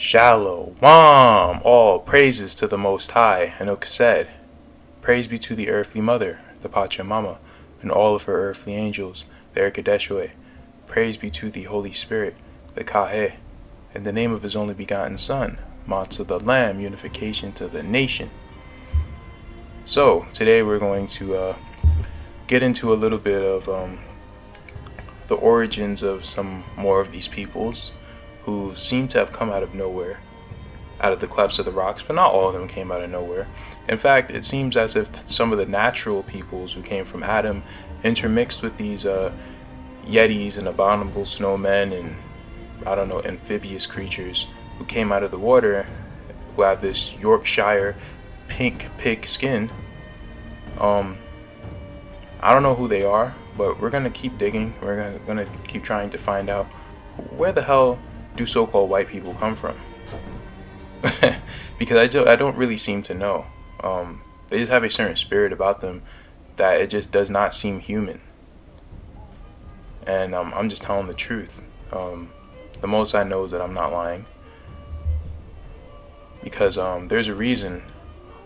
Shalom, all praises to the Most High. Anuk said, praise be to the earthly mother, the Pachamama, and all of her earthly angels, the Erkadeshwe. Praise be to the Holy Spirit, the Kahe, in the name of his only begotten Son, Motsah the Lamb, unification to the nation. So, today we're going to get into a little bit of the origins of some more of these peoples who seem to have come out of nowhere, out of the clefts of the rocks, but not all of them came out of nowhere. In fact, it seems as if some of the natural peoples who came from Adam intermixed with these yetis and abominable snowmen and, I don't know, amphibious creatures who came out of the water, who have this Yorkshire pink pig skin. I don't know who they are, but we're gonna keep digging. We're gonna keep trying to find out where the hell do so-called white people come from. Because I don't really seem to know. They just have a certain spirit about them that it just does not seem human. And I'm just telling the truth. The most I know is that I'm not lying. Because there's a reason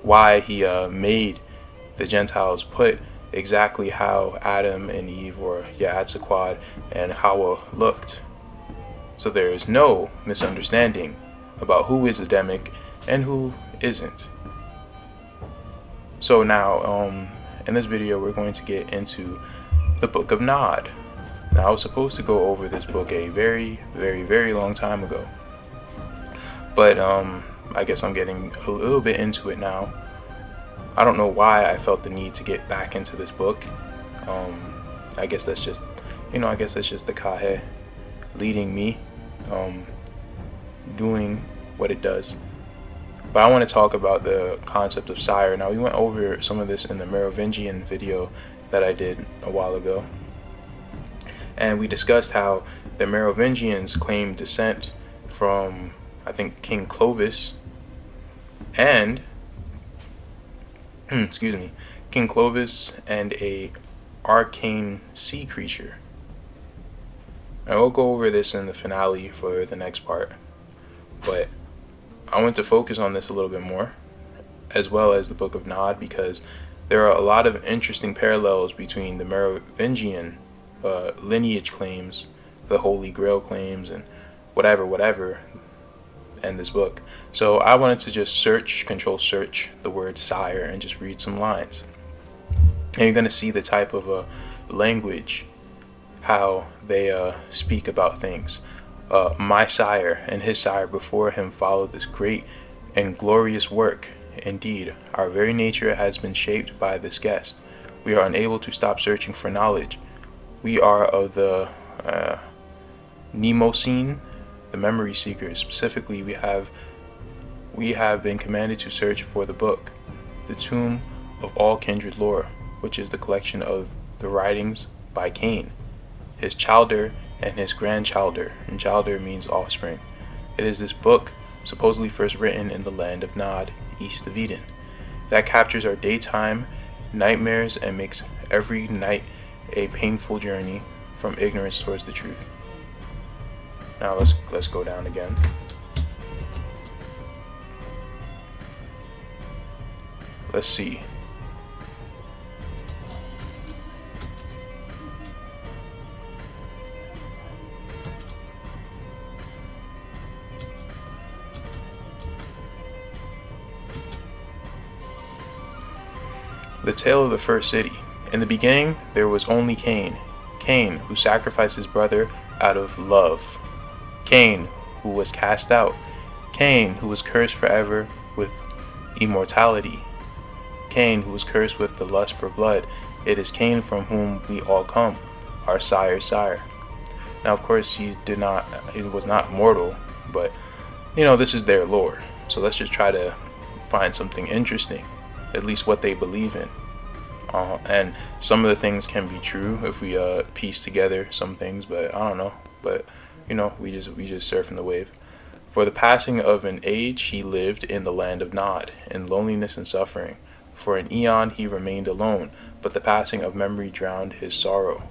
why he made the Gentiles put exactly how Adam and Eve, or Yahatzaquad and Hawa looked. So there is no misunderstanding about who is Adamic and who isn't. So now, in this video, we're going to get into the Book of Nod. Now, I was supposed to go over this book a very, very, very long time ago. But I guess I'm getting a little bit into it now. I don't know why I felt the need to get back into this book. I guess that's just, the Kahe leading me, doing what it does. But I want to talk about the concept of sire. Now, we went over some of this in the Merovingian video that I did a while ago. And we discussed how the Merovingians claimed descent from, I think, King Clovis and King Clovis and a arcane sea creature. And we'll go over this in the finale for the next part, but I want to focus on this a little bit more, as well as the Book of Nod, because there are a lot of interesting parallels between the Merovingian lineage claims, the Holy Grail claims, and whatever, and this book. So I wanted to just control search the word sire and just read some lines. And you're going to see the type of language, how they speak about things. My sire and his sire before him followed this great and glorious work. Indeed, our very nature has been shaped by this guest. We are unable to stop searching for knowledge. We are of the Mnemosine, the memory seekers. Specifically, we have been commanded to search for the book, the tomb of all kindred lore, which is the collection of the writings by Cain, his childer and his grandchilder, and childer means offspring. It is this book, supposedly first written in the land of Nod, east of Eden, that captures our daytime nightmares and makes every night a painful journey from ignorance towards the truth. Now let's go down again. Let's see. The tale of the first city. In the beginning, there was only Cain. Cain, who sacrificed his brother out of love. Cain, who was cast out. Cain, who was cursed forever with immortality. Cain, who was cursed with the lust for blood. It is Cain from whom we all come, our sire's sire. Now, of course, he was not mortal, but, this is their lore. So let's just try to find something interesting, at least what they believe in. And some of the things can be true if we piece together some things, but I don't know. But we just surfing the wave. For the passing of an age he lived in the land of Nod, in loneliness and suffering. For an eon he remained alone, but the passing of memory drowned his sorrow.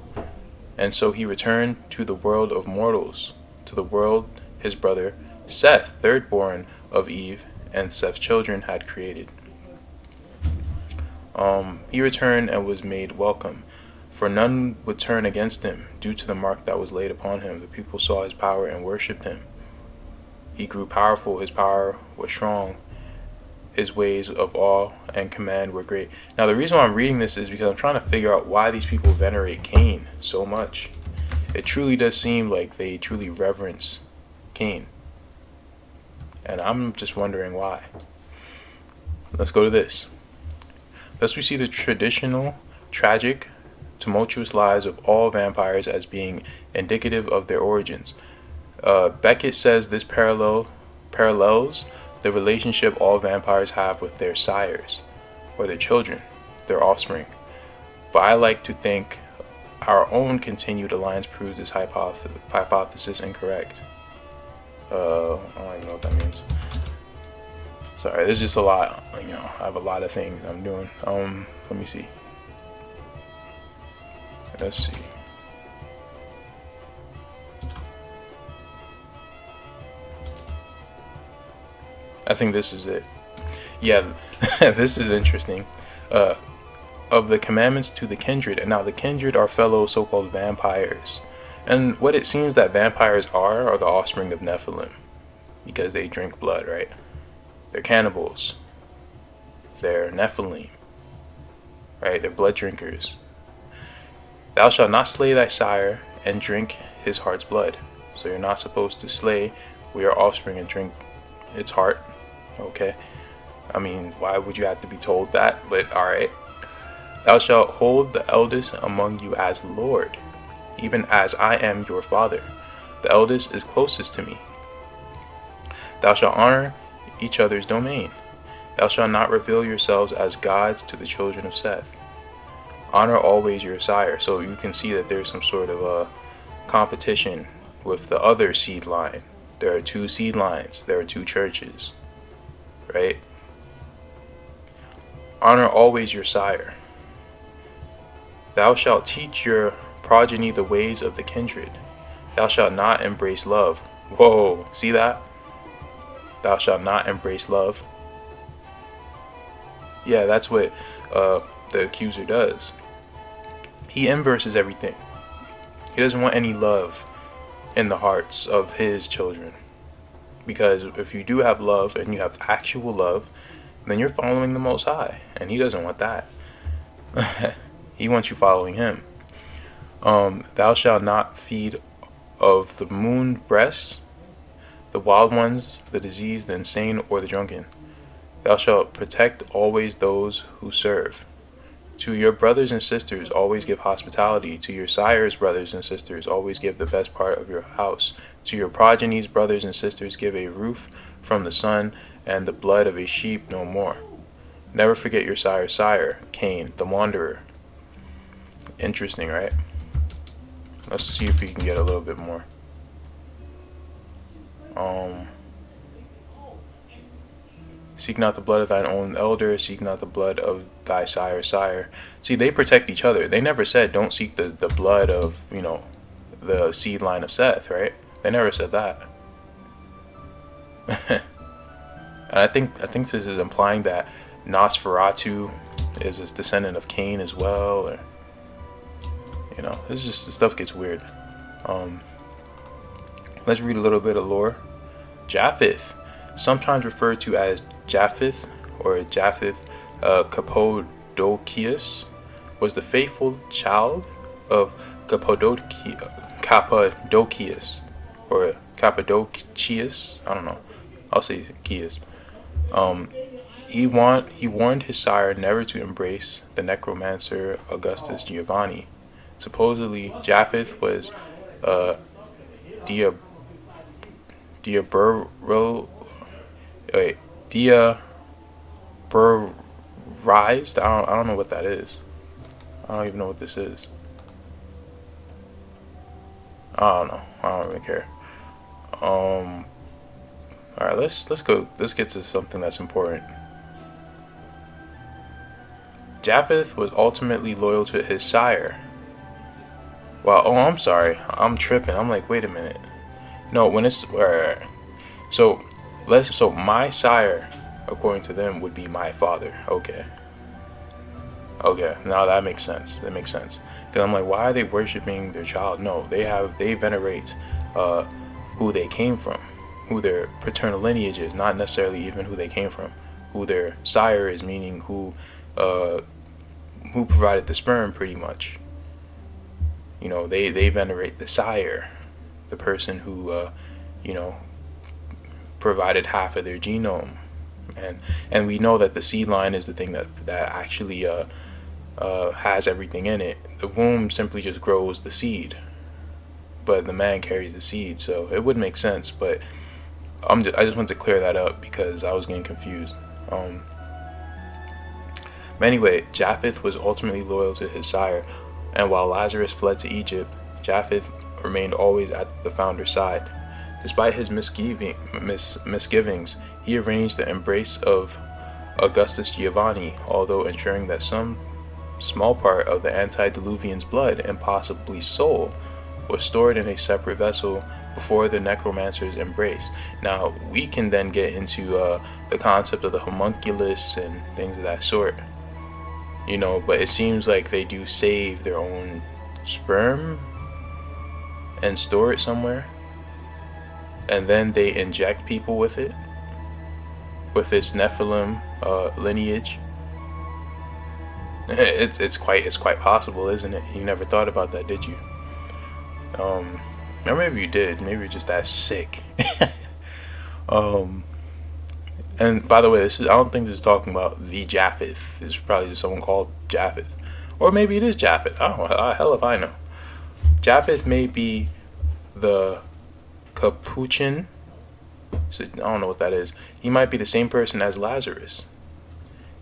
And so he returned to the world of mortals, to the world his brother Seth, third born of Eve, and Seth's children had created. He returned and was made welcome, for none would turn against him due to the mark that was laid upon him. The people saw his power and worshipped him. He grew powerful, his power was strong, his ways of awe and command were great. Now the reason why I'm reading this is because I'm trying to figure out why these people venerate Cain so much. It truly does seem like they truly reverence Cain. And I'm just wondering why. Let's go to this. Thus we see the traditional, tragic, tumultuous lives of all vampires as being indicative of their origins. Beckett says this parallels the relationship all vampires have with their sires, or their children, their offspring. But I like to think our own continued alliance proves this hypothesis incorrect. I don't even know what that means. Sorry, there's just a lot. I have a lot of things I'm doing. Let me see. Let's see. I think this is it. Yeah, this is interesting. Of the commandments to the kindred, and now the kindred are fellow so-called vampires. And what it seems that vampires are the offspring of Nephilim, because they drink blood, right? They're cannibals. They're Nephilim, right? They're blood drinkers. Thou shalt not slay thy sire and drink his heart's blood. So you're not supposed to slay your offspring and drink its heart. Okay. I mean, why would you have to be told that? But alright. Thou shalt hold the eldest among you as Lord, even as I am your father. The eldest is closest to me. Thou shalt honor each other's domain. Thou shalt not reveal yourselves as gods to the children of Seth. Honor always your sire. So you can see that there's some sort of a competition with the other seed line. There are two seed lines. There are two churches. Right? Honor always your sire. Thou shalt teach your progeny the ways of the kindred. Thou shalt not embrace love. Whoa, see that? Thou shalt not embrace love. Yeah, that's what the accuser does. He inverses everything. He doesn't want any love in the hearts of his children. Because if you do have love and you have actual love, then you're following the Most High. And he doesn't want that. He wants you following him. Thou shalt not feed of the moon breasts, the wild ones, the diseased, the insane, or the drunken. Thou shalt protect always those who serve. To your brothers and sisters always give hospitality. To your sire's brothers and sisters always give the best part of your house. To your progeny's brothers and sisters give a roof from the sun, and the blood of a sheep no more. Never forget your sire's sire, Cain, the wanderer. Interesting, right? Let's see if we can get a little bit more. Seek not the blood of thine own elder, seek not the blood of thy sire's sire. See, they protect each other. They never said don't seek the blood of, the seed line of Seth, right? They never said that. And I think this is implying that Nosferatu is a descendant of Cain as well, or this is just, the stuff gets weird. Let's read a little bit of lore. Japheth, sometimes referred to as Japheth or Japheth Cappadocius, was the faithful child of Cappadocius or Cappadocius. I don't know. I'll say Cius. He warned his sire never to embrace the necromancer Augustus Giovanni. Supposedly, Japheth was diaborized. I don't know what that is. I don't even know what this is. I don't know. I don't really care. All right, let's go. Let's get to something that's important. Japheth was ultimately loyal to his sire. Wow. Oh, I'm sorry. I'm tripping. I'm like, wait a minute. No, when it's So my sire, according to them, would be my father. Okay. Okay, now that makes sense. That makes sense. Because I'm like, why are they worshiping their child? No, they venerate who they came from, who their paternal lineage is, not necessarily even who they came from, who their sire is, meaning who provided the sperm, pretty much. You know, they venerate the sire, the person who provided half of their genome, and we know that the seed line is the thing that actually has everything in it. The womb simply just grows the seed, but the man carries the seed, so it would make sense. But I just wanted to clear that up because I was getting confused. But anyway, Japheth was ultimately loyal to his sire, and while Lazarus fled to Egypt, Japheth remained always at the founder's side. Despite his misgivings, he arranged the embrace of Augustus Giovanni, although ensuring that some small part of the antediluvian's blood, and possibly soul, was stored in a separate vessel before the necromancer's embrace. Now, we can then get into the concept of the homunculus and things of that sort. You know, but it seems like they do save their own sperm and store it somewhere, and then they inject people with it, with this Nephilim lineage. It's quite possible, isn't it? You never thought about that, did you? Or maybe you did. Maybe you're just that sick. And by the way, I don't think this is talking about the Japheth. It's probably just someone called Japheth, or maybe it is Japheth. I don't know. Hell if I know. Japheth may be the Capuchin. So I don't know what that is. He might be the same person as Lazarus,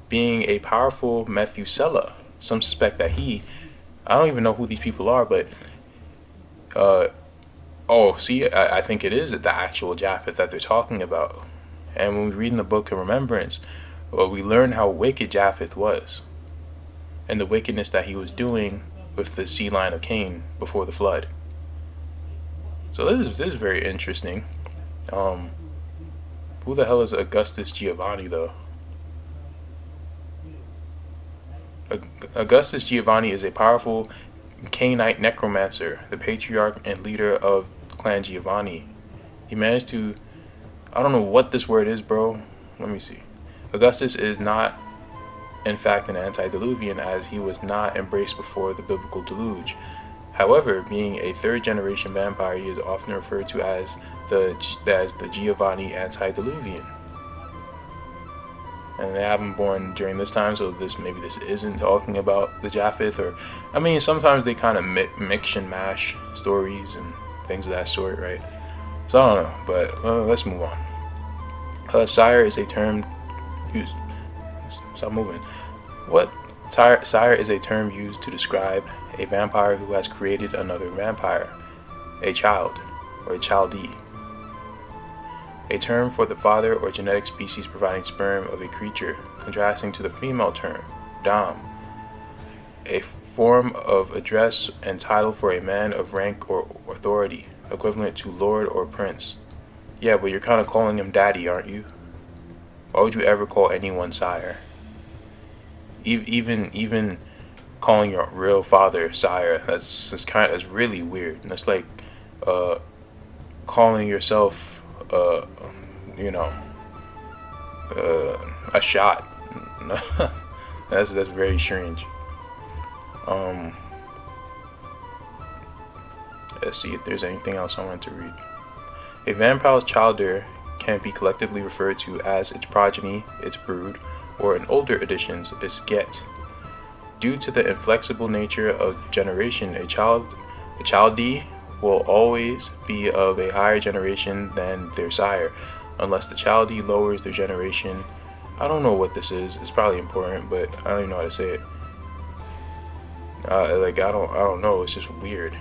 being a powerful Methuselah. Some suspect that I don't even know who these people are, but I think it is the actual Japheth that they're talking about. And when we read in the book of remembrance, we learn how wicked Japheth was, and the wickedness that he was doing with the seed line of Cain before the flood. So this is very interesting. Who the hell is Augustus Giovanni, though? Augustus Giovanni is a powerful Cainite necromancer, the patriarch and leader of Clan Giovanni. He managed to... I don't know what this word is, bro. Let me see. Augustus is not, in fact, an antediluvian, as he was not embraced before the biblical deluge. However, being a third-generation vampire, he is often referred to as the Giovanni antediluvian. And they have him born during this time, so maybe this isn't talking about the Japheth, or I mean, sometimes they kind of mix and mash stories and things of that sort, right? So I don't know, but let's move on. Sire is a term used. Stop moving. What? Sire is a term used to describe a vampire who has created another vampire, a child, or a chaldee. A term for the father or genetic species providing sperm of a creature, contrasting to the female term, dam. A form of address and title for a man of rank or authority, equivalent to lord or prince. Yeah, but you're kind of calling him daddy, aren't you? Why would you ever call anyone sire? Even calling your real father sire, that's really weird. And that's like calling yourself a shot. that's very strange. Let's see if there's anything else I want to read. A vampire's childer can be collectively referred to as its progeny, its brood, or in older editions, its get. Due to the inflexible nature of generation, a chaldee will always be of a higher generation than their sire, unless the chaldee lowers their generation. I don't know what this is. It's probably important, but I don't even know how to say it. I don't know. It's just weird.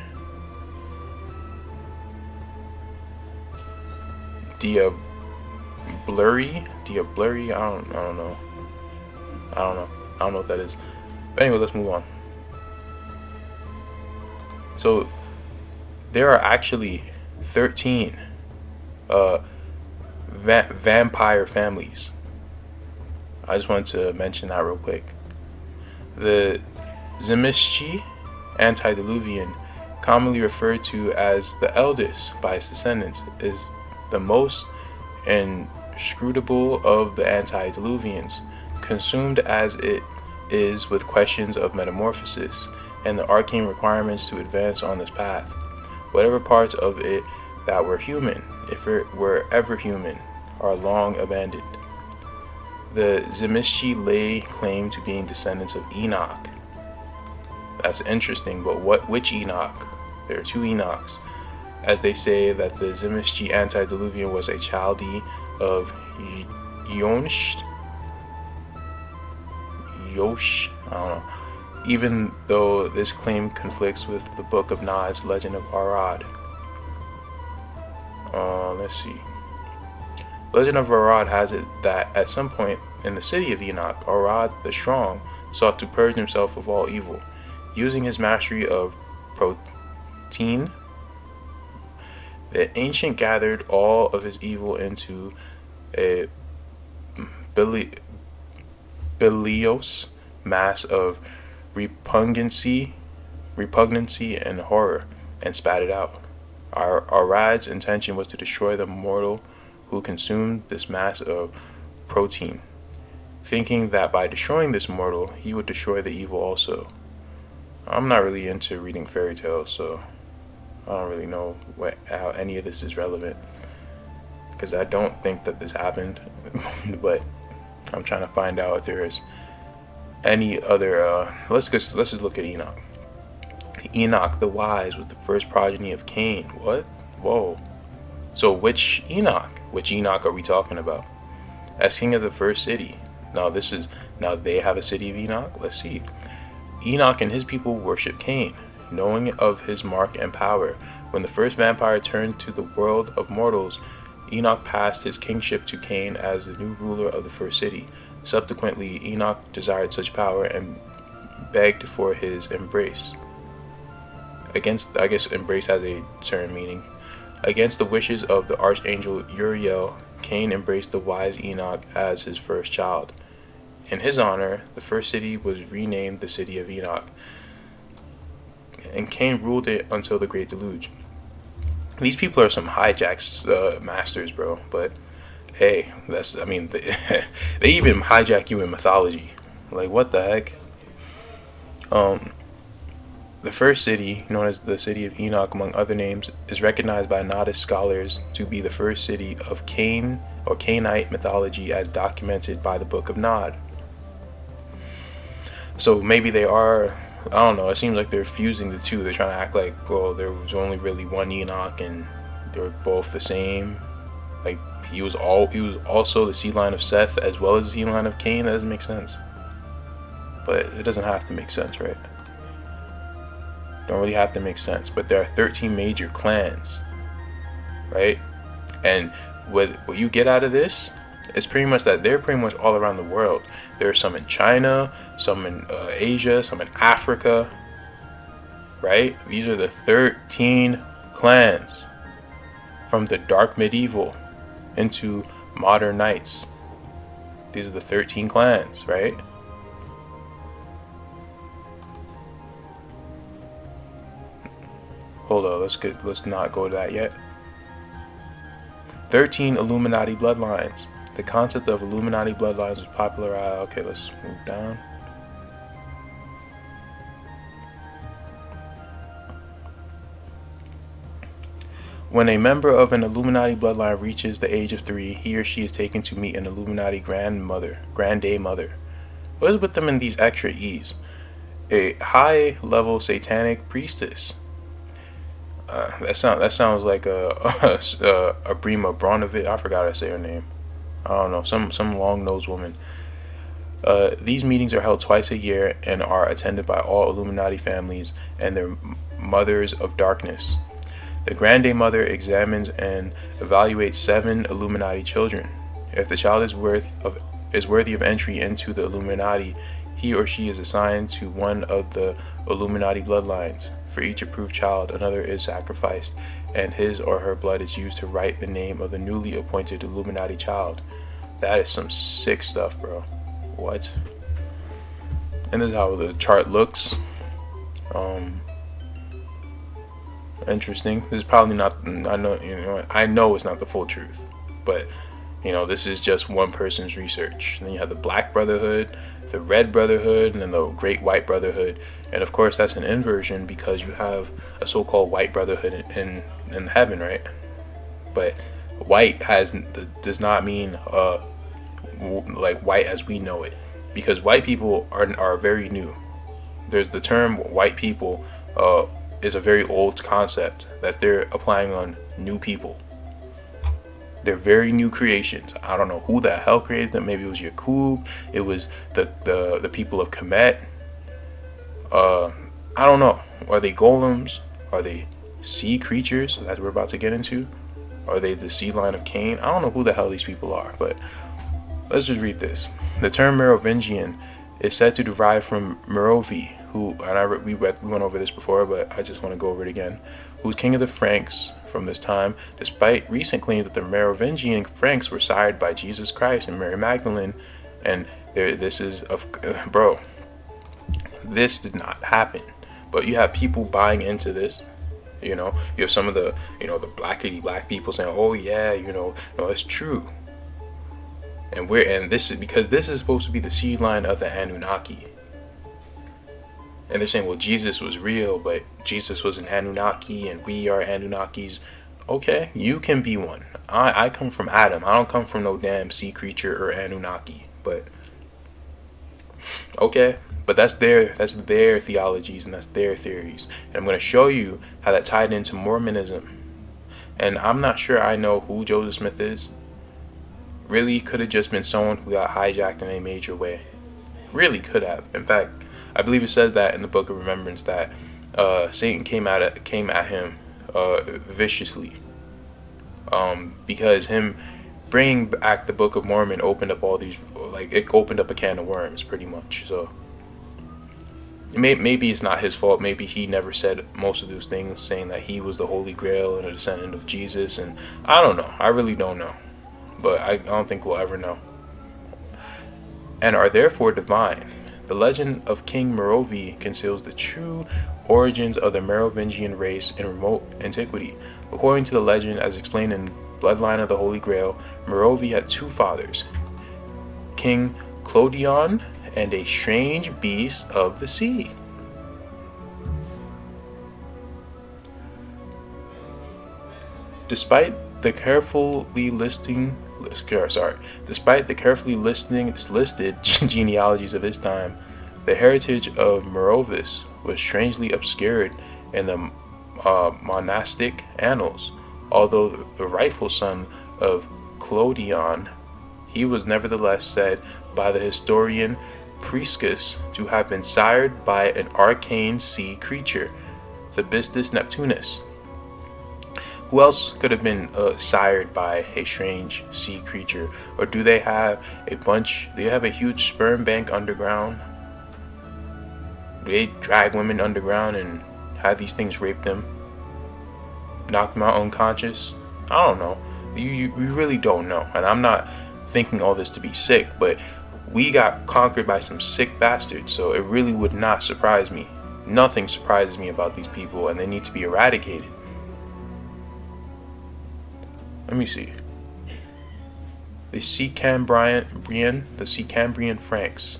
Blurry. I don't know. I don't know what that is. But anyway, let's move on. So there are actually 13 vampire families. I just wanted to mention that real quick. The Zemishchi, antediluvian, commonly referred to as the eldest by its descendants, is the most inscrutable of the antediluvians, consumed as it is with questions of metamorphosis and the arcane requirements to advance on this path. Whatever parts of it that were human, if it were ever human, are long abandoned. The Zemishchi lay claim to being descendants of Enoch. That's interesting, but which Enoch? There are two Enochs, as they say that the Zemishchi antediluvian was a chaldee of Yosh, I don't know, even though this claim conflicts with the Book of Nod's legend of Arad. Let's see. Legend of Arad has it that at some point in the city of Enoch, Arad the Strong sought to purge himself of all evil. Using his mastery of protein, the ancient gathered all of his evil into a bilious mass of repugnancy and horror, and spat it out. Arad's intention was to destroy the mortal who consumed this mass of protein, thinking that by destroying this mortal, he would destroy the evil also. I'm not really into reading fairy tales, so I don't really know how any of this is relevant, because I don't think that this happened, but I'm trying to find out if there is any other. Let's just look at Enoch. Enoch the wise was the first progeny of Cain. What? Whoa. So which Enoch? Which Enoch are we talking about? As king of the first city. Now they have a city of Enoch. Let's see. Enoch and his people worship Cain, knowing of his mark and power. When the first vampire turned to the world of mortals, Enoch passed his kingship to Cain as the new ruler of the first city. Subsequently, Enoch desired such power and begged for his embrace. I guess embrace has a certain meaning. Against the wishes of the archangel Uriel, Cain embraced the wise Enoch as his first child. In his honor, the first city was renamed the city of Enoch, and Cain ruled it until the Great Deluge. These people are some hijacks masters, bro. But hey, they even hijack you in mythology. Like, what the heck? The first city, known as the city of Enoch among other names, is recognized by Nodist scholars to be the first city of Cain or Cainite mythology as documented by the Book of Nod. So maybe they are, I don't know, it seems like they're fusing the two. They're trying to act like, well, there was only really one Enoch and they were both the same. Like, he was also the seed line of Seth as well as the seed line of Cain. That doesn't make sense. But it doesn't have to make sense, right? Don't really have to make sense. But there are 13 major clans, right? And what you get out of this is pretty much that they're pretty much all around the world. There are some in China, some in Asia, some in Africa, right? These are the 13 clans from the dark medieval into modern knights. These are the 13 clans, right? Hold on, let's not go to that yet. 13 Illuminati bloodlines. The concept of Illuminati bloodlines was popularized. Okay, let's move down. When a member of an Illuminati bloodline reaches the age of 3, he or she is taken to meet an Illuminati grande mother. What is with them in these extra E's? A high-level satanic priestess. That sounds like a Brima Bronovich. I forgot how to say her name. I don't know, some long-nosed woman. These meetings are held twice a year and are attended by all Illuminati families and their mothers of darkness. The Grande Mother examines and evaluates 7 Illuminati children. If the child is worthy of entry into the Illuminati, He or she is assigned to one of the Illuminati bloodlines. For each approved child, another is sacrificed, and his or her blood is used to write the name of the newly appointed Illuminati child. That is some sick stuff, bro. What? And this is how the chart looks. Interesting. This is probably not. I know it's not the full truth, but this is just one person's research. And then you have the Black Brotherhood, the Red Brotherhood, and then the Great White Brotherhood. And of course, that's an inversion because you have a so-called White Brotherhood in heaven, right? But white does not mean like white as we know it, because white people are very new. There's the term white people is a very old concept that they're applying on new people. They're very new creations. I don't know who the hell created them. Maybe it was Yakub. It was the people of Kemet. I don't know. Are they golems? Are they sea creatures that we're about to get into? Are they the seed line of Cain? I don't know who the hell these people are, but let's just read this. The term Merovingian is said to derive from Merovi, who, and we went over this before, but I just want to go over it again, who was king of the Franks from this time, despite recent claims that the Merovingian Franks were sired by Jesus Christ and Mary Magdalene. And this did not happen. But you have people buying into this. You have some of the the black people saying, oh yeah, no, it's true. And this is because this is supposed to be the seed line of the Anunnaki. And they're saying, well, Jesus was real, but Jesus was an Anunnaki and we are Anunnakis. Okay, you can be one. I come from Adam. I don't come from no damn sea creature or Anunnaki. But okay, but that's their theologies and that's their theories. And I'm going to show you how that tied into Mormonism. And I'm not sure I know who Joseph Smith is. Really could have just been someone who got hijacked in a major way. Really could have. In fact, I believe it says that in the Book of Remembrance that Satan came at him viciously, because him bringing back the Book of Mormon opened up all these, it opened up a can of worms pretty much. So maybe it's not his fault. Maybe he never said most of those things, saying that he was the Holy Grail and a descendant of Jesus. And I don't know. I really don't know, but I don't think we'll ever know. And are therefore divine. The legend of King Merovi conceals the true origins of the Merovingian race in remote antiquity. According to the legend, as explained in Bloodline of the Holy Grail, Merovi had two fathers, King Clodion and a strange beast of the sea. Despite the carefully listed genealogies of his time, the heritage of Merovis was strangely obscured in the monastic annals. Although the rightful son of Clodion, he was nevertheless said by the historian Priscus to have been sired by an arcane sea creature, the Bistus Neptunus. Who else could have been sired by a strange sea creature? Or do they have a huge sperm bank underground? Do they drag women underground and have these things rape them? Knock them out unconscious? I don't know. We really don't know. And I'm not thinking all this to be sick, but we got conquered by some sick bastards, so it really would not surprise me. Nothing surprises me about these people, and they need to be eradicated. Let me see. The Cambrian Franks,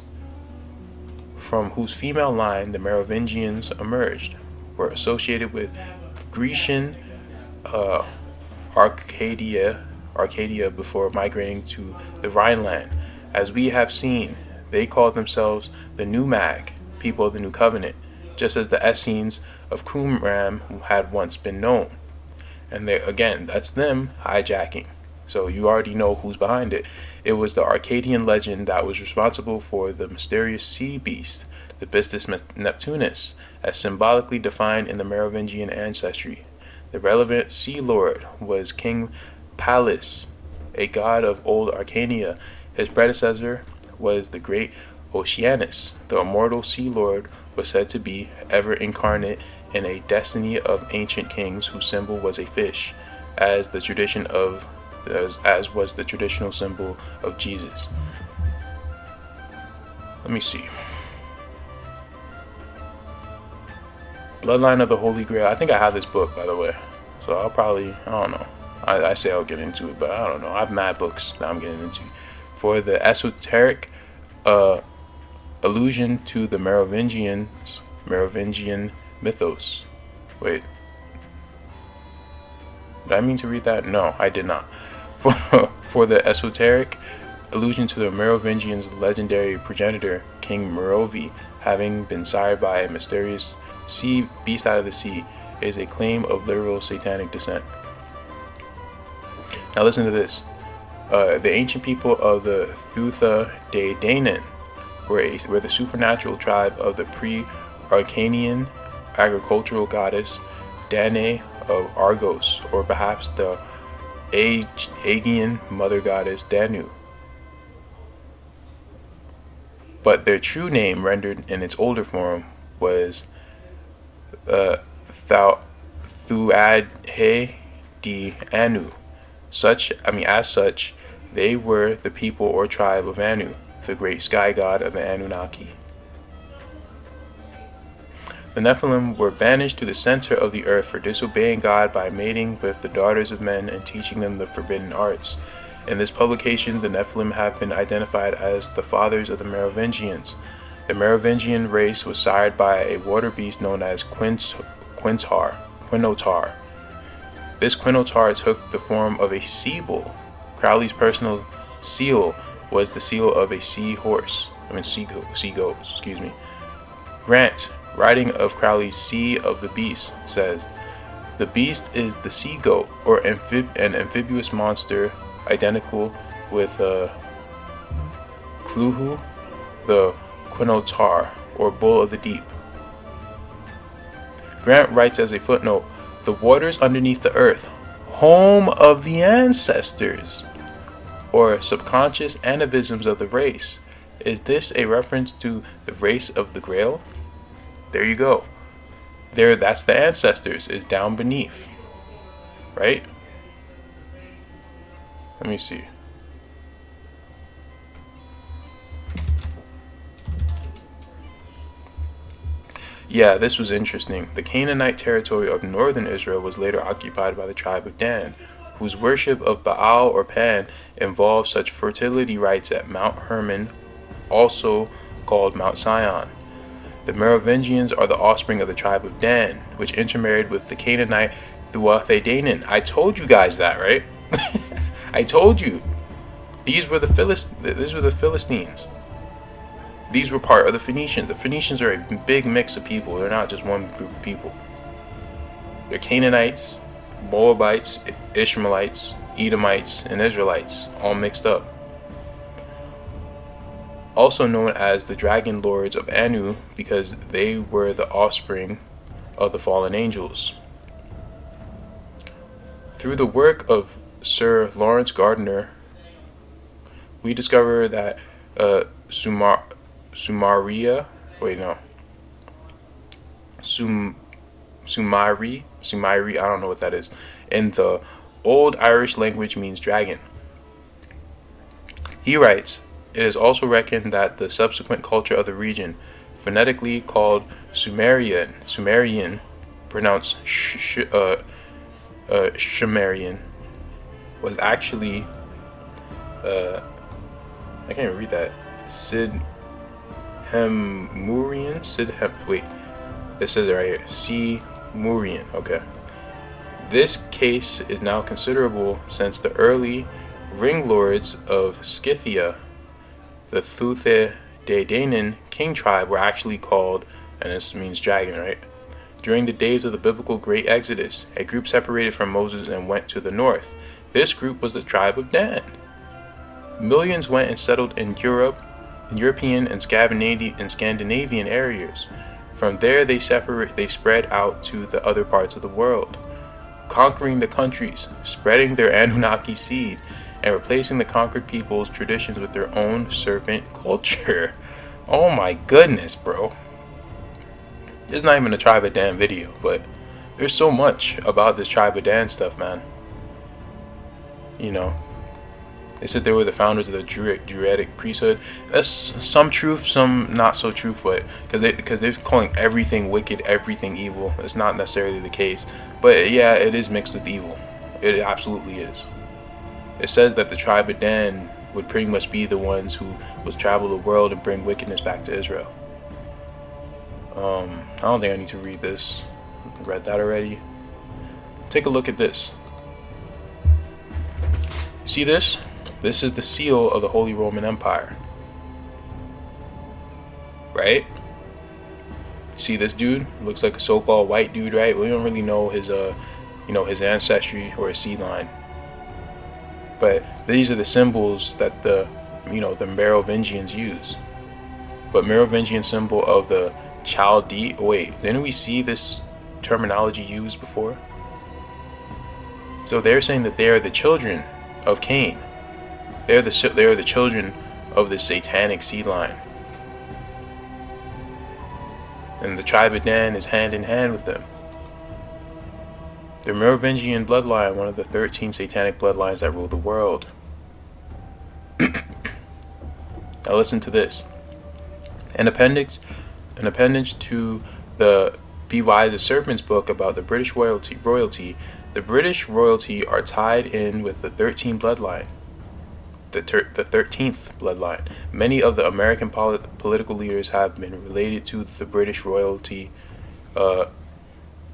from whose female line the Merovingians emerged, were associated with Grecian Arcadia before migrating to the Rhineland. As we have seen, they called themselves the New Mag, people of the New Covenant, just as the Essenes of Qumran had once been known. And that's them hijacking. So you already know who's behind it. It was the Arcadian legend that was responsible for the mysterious sea beast, the Bistus Neptunus, as symbolically defined in the Merovingian ancestry. The relevant sea lord was King Pallas, a god of old Arcania. His predecessor was the great Oceanus, the immortal sea lord, was said to be ever incarnate in a destiny of ancient kings whose symbol was a fish, as was the traditional symbol of Jesus. Let me see. Bloodline of the Holy Grail. I think I have this book, by the way. So I'll probably, I don't know. I say I'll get into it, but I don't know. I have mad books that I'm getting into. For the esoteric allusion to the Merovingian mythos. Wait. Did I mean to read that? No, I did not. For the esoteric allusion to the Merovingians' legendary progenitor, King Merovi, having been sired by a mysterious sea beast out of the sea, is a claim of literal satanic descent. Now listen to this. The ancient people of the Thutha De Danann were the supernatural tribe of the pre-Arcanian agricultural goddess Danae of Argos, or perhaps the Aegean mother goddess Danu. But their true name, rendered in its older form, was Thuadhe de Anu. As such, they were the people or tribe of Anu, the great sky god of the Anunnaki. The Nephilim were banished to the center of the earth for disobeying God by mating with the daughters of men and teaching them the forbidden arts. In this publication, the Nephilim have been identified as the fathers of the Merovingians. The Merovingian race was sired by a water beast known as Quinotar. This Quinotar took the form of a sea bull. Crowley's personal seal was the seal of a seagoat. Grant, writing of Crowley's Sea of the Beast, says, "The beast is the sea goat, or an amphibious monster identical with Cluhu, the Quinotar, or bull of the deep." Grant writes as a footnote, "The waters underneath the earth, home of the ancestors, or subconscious anavisms of the race. Is this a reference to the race of the Grail?" There you go. That's the ancestors, is down beneath. Right? Let me see. Yeah, this was interesting. The Cainite territory of northern Israel was later occupied by the tribe of Dan, whose worship of Baal or Pan involved such fertility rites at Mount Hermon, also called Mount Sion. The Merovingians are the offspring of the tribe of Dan, which intermarried with the Canaanite Thutha De Danann. I told you guys that, right? I told you. These were the Philistines. These were part of the Phoenicians. The Phoenicians are a big mix of people. They're not just one group of people. They're Canaanites, Moabites, Ishmaelites, Edomites, and Israelites, all mixed up. Also known as the Dragon Lords of Anu, because they were the offspring of the fallen angels. Through the work of Sir Lawrence Gardner, we discover that Sumari, I don't know what that is, in the Old Irish language means dragon. He writes, "It is also reckoned that the subsequent culture of the region, phonetically called Sumerian, pronounced Shumerian, was actually, I can't even read that, it says it right here, Simurian, okay. This case is now considerable since the early ring lords of Scythia, the Thutha De Danann king tribe, were actually called, and this means dragon, right? During the days of the biblical Great Exodus, a group separated from Moses and went to the north. This group was the tribe of Dan. Millions went and settled in European and Scandinavian areas. From there they spread out to the other parts of the world, conquering the countries, spreading their Anunnaki seed, and replacing the conquered people's traditions with their own serpent culture. Oh my goodness, bro. It's not even a Tribe of Dan video, but there's so much about this Tribe of Dan stuff, man. You know, they said they were the founders of the Druidic priesthood. That's some truth, some not so truth, but because they're calling everything wicked, everything evil. It's not necessarily the case, but yeah, it is mixed with evil. It absolutely is. It says that the Tribe of Dan would pretty much be the ones who would travel the world and bring wickedness back to Israel. I don't think I need to read this. I read that already. Take a look at this. See this? This is the seal of the Holy Roman Empire. Right? See this dude? Looks like a so-called white dude, right? We don't really know his his ancestry or his seed line. But these are the symbols that the Merovingians use. But Merovingian symbol of the Chaldee. Wait, didn't we see this terminology used before? So they're saying that they are the children of Cain. They are the children of the satanic seed line. And the Tribe of Dan is hand in hand with them. The Merovingian bloodline, one of the 13 satanic bloodlines that rule the world. Now listen to this. An appendage to the Be Wise the Serpent's book about the British royalty. The British royalty are tied in with the 13th bloodline. The 13th bloodline. Many of the American political leaders have been related to the British royalty,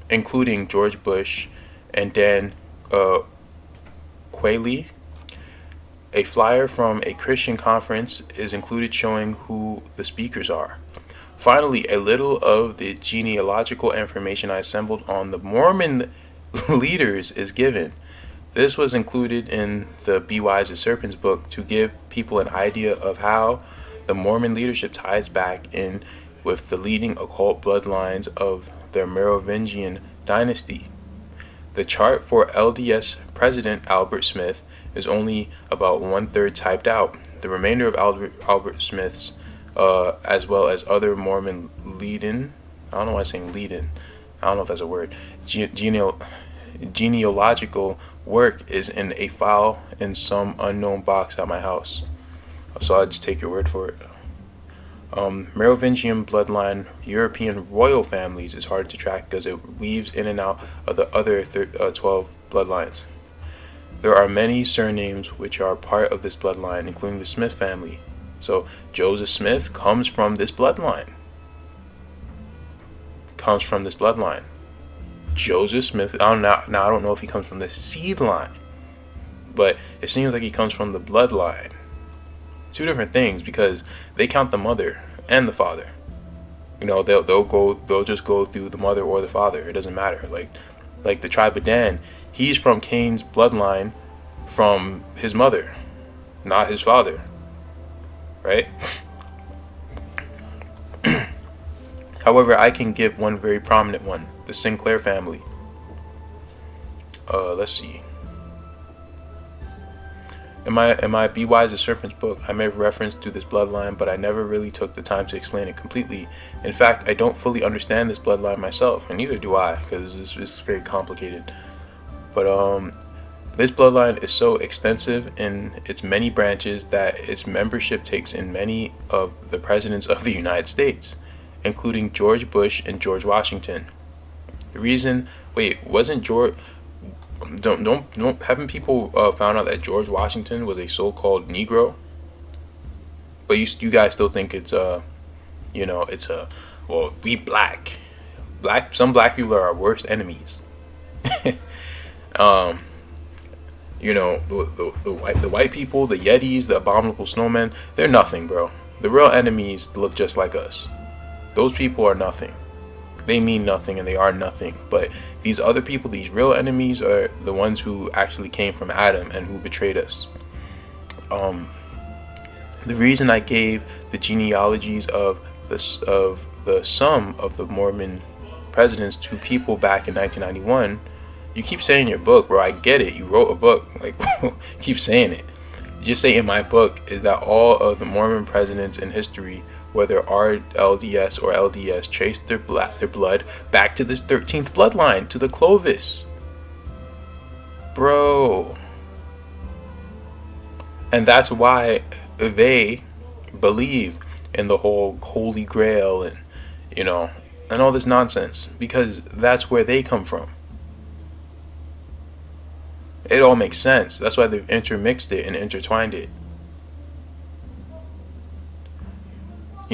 including George Bush and Dan Quayle. A flyer from a Christian conference is included showing who the speakers are. Finally, a little of the genealogical information I assembled on the Mormon leaders is given. This was included in the Be Wise the Serpent's book to give people an idea of how the Mormon leadership ties back in with the leading occult bloodlines of the Merovingian dynasty. The chart for LDS President Albert Smith is only about 1/3 typed out. The remainder of Albert Smith's, as well as other Mormon lead-in, I don't know why I'm saying lead-in, I don't know if that's a word, genealogical work is in a file in some unknown box at my house. So I'll just take your word for it. Merovingian bloodline European royal families is hard to track because it weaves in and out of the other 12 bloodlines. There are many surnames which are part of this bloodline, including the Smith family. So Joseph Smith comes from this bloodline. Joseph Smith, I don't know if he comes from the seed line, but it seems like he comes from the bloodline. Two different things, because they count the mother and the father. They'll just go through the mother or the father. It doesn't matter. Like the Tribe of Dan, he's from Cain's bloodline from his mother, not his father. Right? However, I can give one very prominent one, the Sinclair family. Let's see. In my Be Wise the Serpent's book, I made reference to this bloodline, but I never really took the time to explain it completely. In fact, I don't fully understand this bloodline myself, and neither do I, because it's very complicated. But this bloodline is so extensive in its many branches that its membership takes in many of the presidents of the United States, including George Bush and George Washington. The reason, wasn't George... haven't people found out that George Washington was a so-called Negro? But you guys still think it's we black. Some black people are our worst enemies. The white people, the Yetis, the abominable snowmen, they're nothing, bro. The real enemies look just like us. Those people are nothing. They mean nothing and they are nothing. But these other people, these real enemies, are the ones who actually came from Adam and who betrayed us. The reason I gave the genealogies of the sum of the Mormon presidents to people back in 1991, you keep saying in your book, bro, I get it. You wrote a book. Keep saying it. You just say in my book is that all of the Mormon presidents in history whether RLDS or LDS, traced their blood back to this 13th bloodline, to the Clovis. Bro. And that's why they believe in the whole Holy Grail and, and all this nonsense, because that's where they come from. It all makes sense. That's why they've intermixed it and intertwined it.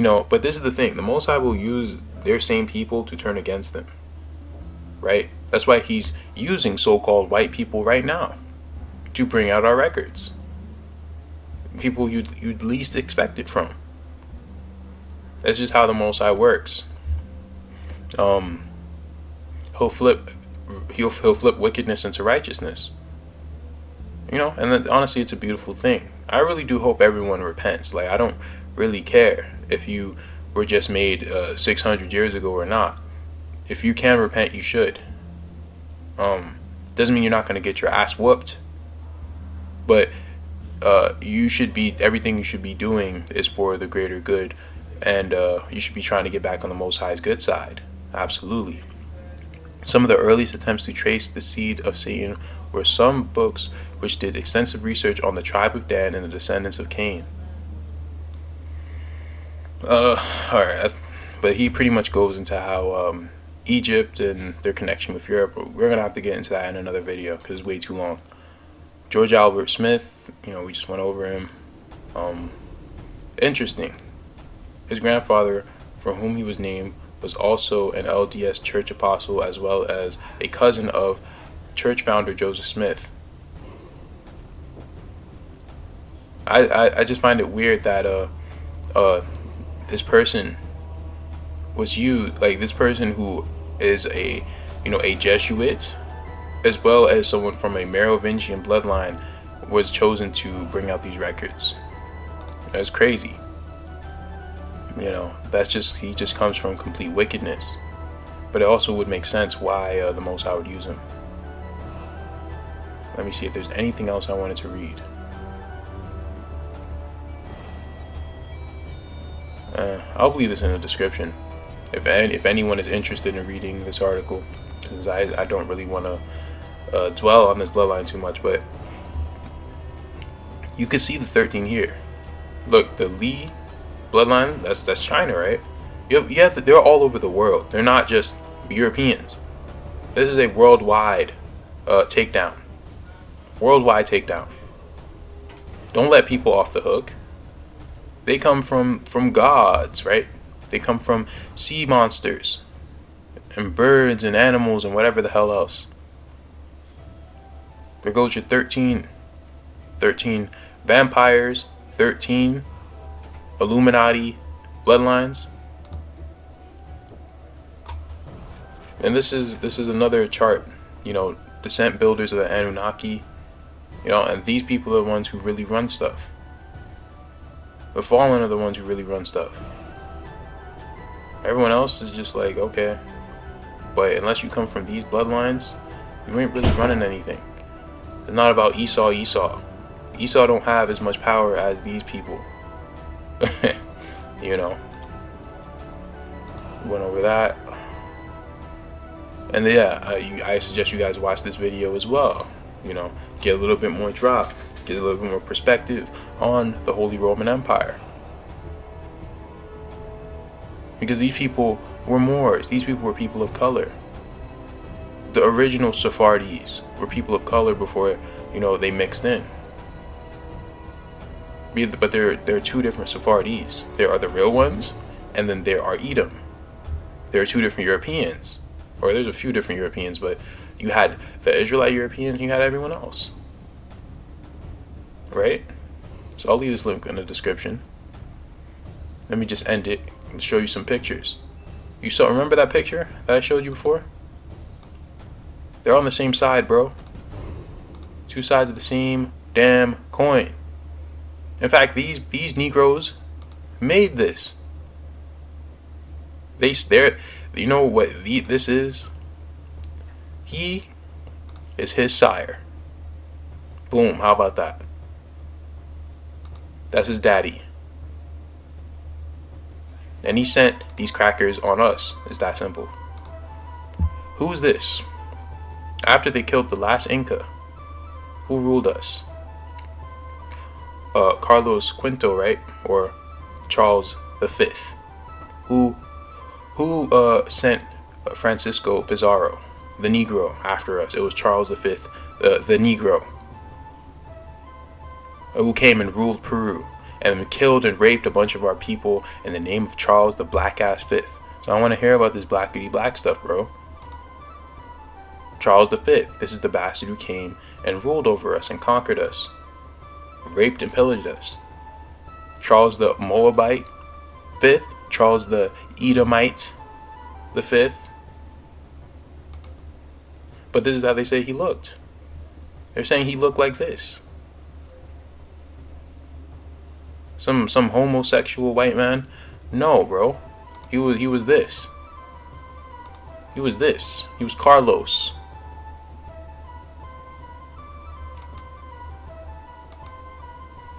But this is the thing. The Most High will use their same people to turn against them. Right? That's why he's using so-called white people right now to bring out our records. People you'd least expect it from. That's just how the Most High works. He'll flip wickedness into righteousness. And then, honestly, it's a beautiful thing. I really do hope everyone repents. Like, I don't really care if you were just made 600 years ago or not. If you can repent, you should. Doesn't mean you're not going to get your ass whooped, but everything you should be doing is for the greater good, and you should be trying to get back on the Most High's good side. Absolutely. Some of the earliest attempts to trace the seed of Satan were some books which did extensive research on the tribe of Dan and the descendants of Cain. Alright, but he pretty much goes into how Egypt and their connection with Europe. We're gonna have to get into that in another video because it's way too long. George Albert Smith, we just went over him. Interesting. His grandfather, for whom he was named, was also an LDS church apostle, as well as a cousin of church founder Joseph Smith. I just find it weird that this person was used, like this person who is a Jesuit, as well as someone from a Merovingian bloodline, was chosen to bring out these records. That's crazy. He just comes from complete wickedness. But it also would make sense why the Most High would use him. Let me see if there's anything else I wanted to read. I'll leave this in the description if anyone is interested in reading this article, because I don't really want to dwell on this bloodline too much, but you can see the 13 here. Look, the Li bloodline, that's China, right? They're all over the world. They're not just Europeans. This is a worldwide takedown. Worldwide takedown. Don't let people off the hook. They come from gods, right? They come from sea monsters and birds and animals and whatever the hell else. There goes your 13 vampires, 13 Illuminati bloodlines. And this is another chart, descent builders of the Anunnaki, and these people are the ones who really run stuff. The fallen are the ones who really run stuff. Everyone else is just like, okay, but unless you come from these bloodlines, you ain't really running anything. It's not about Esau. Esau don't have as much power as these people. Went over that. And I suggest you guys watch this video as well. Get a little bit more drop, get a little bit more perspective on the Holy Roman Empire. Because these people were Moors. These people were people of color. The original Sephardis were people of color before, they mixed in. But there are two different Sephardis. There are the real ones, and then there are Edom. There are two different Europeans. Or there's a few different Europeans, but you had the Israelite Europeans and you had everyone else. Right? So I'll leave this link in the description. Let me just end it and show you some pictures. Remember that picture that I showed you before? They're on the same side, bro. Two sides of the same damn coin. In fact, these Negroes made this. You know what this is? He is his sire. Boom, how about that? That's his daddy. And he sent these crackers on us. It's that simple. Who's this? After they killed the last Inca, who ruled us? Carlos Quinto, right? Or Charles V. Who sent Francisco Pizarro, the Negro, after us? It was Charles V, the Negro, who came and ruled Peru and killed and raped a bunch of our people in the name of Charles the Black Ass Fifth. So I want to hear about this blackity black stuff, bro. Charles V, this is the bastard who came and ruled over us and conquered us, raped and pillaged us. Charles the Moabite Fifth, Charles the Edomite the Fifth. But this is how they say he looked. They're saying he looked like this. Some homosexual white man. No, bro. He was this. He was this. He was Carlos.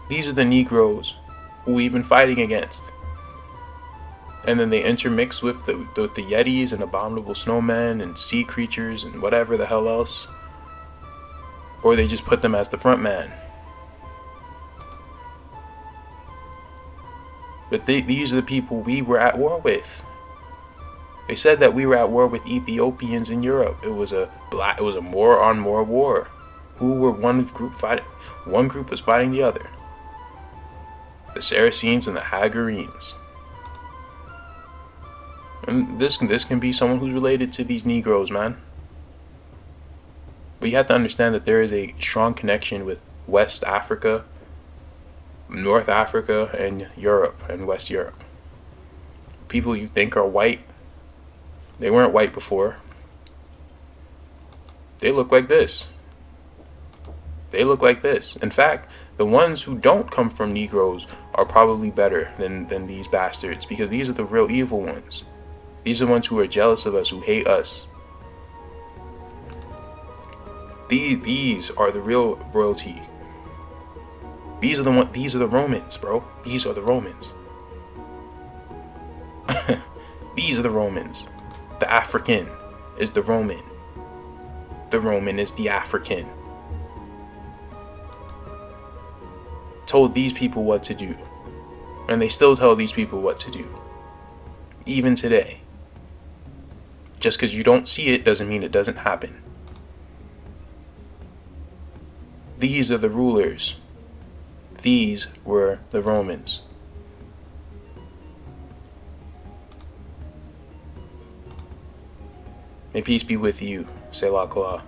These are the Negroes who we've been fighting against. And then they intermix with the Yetis and abominable snowmen and sea creatures and whatever the hell else. Or they just put them as the front man. But these are the people we were at war with. They said that we were at war with Ethiopians in Europe. It was a more on more war. Who were one group fighting? One group was fighting the other. The Saracens and the Hagarenes. And this can be someone who's related to these Negroes, man. But you have to understand that there is a strong connection with West Africa, North Africa, and Europe and West Europe. People you think are white, they weren't white before. They look like this. They look like this. In fact, the ones who don't come from Negroes are probably better than these bastards, because these are the real evil ones. These are the ones who are jealous of us, who hate us. These are the real royalty. These are the Romans, bro. These are the Romans. These are the Romans. The African is the Roman. The Roman is the African. Told these people what to do. And they still tell these people what to do. Even today. Just because you don't see it doesn't mean it doesn't happen. These are the rulers. These were the Romans. May peace be with you. Selah Kala.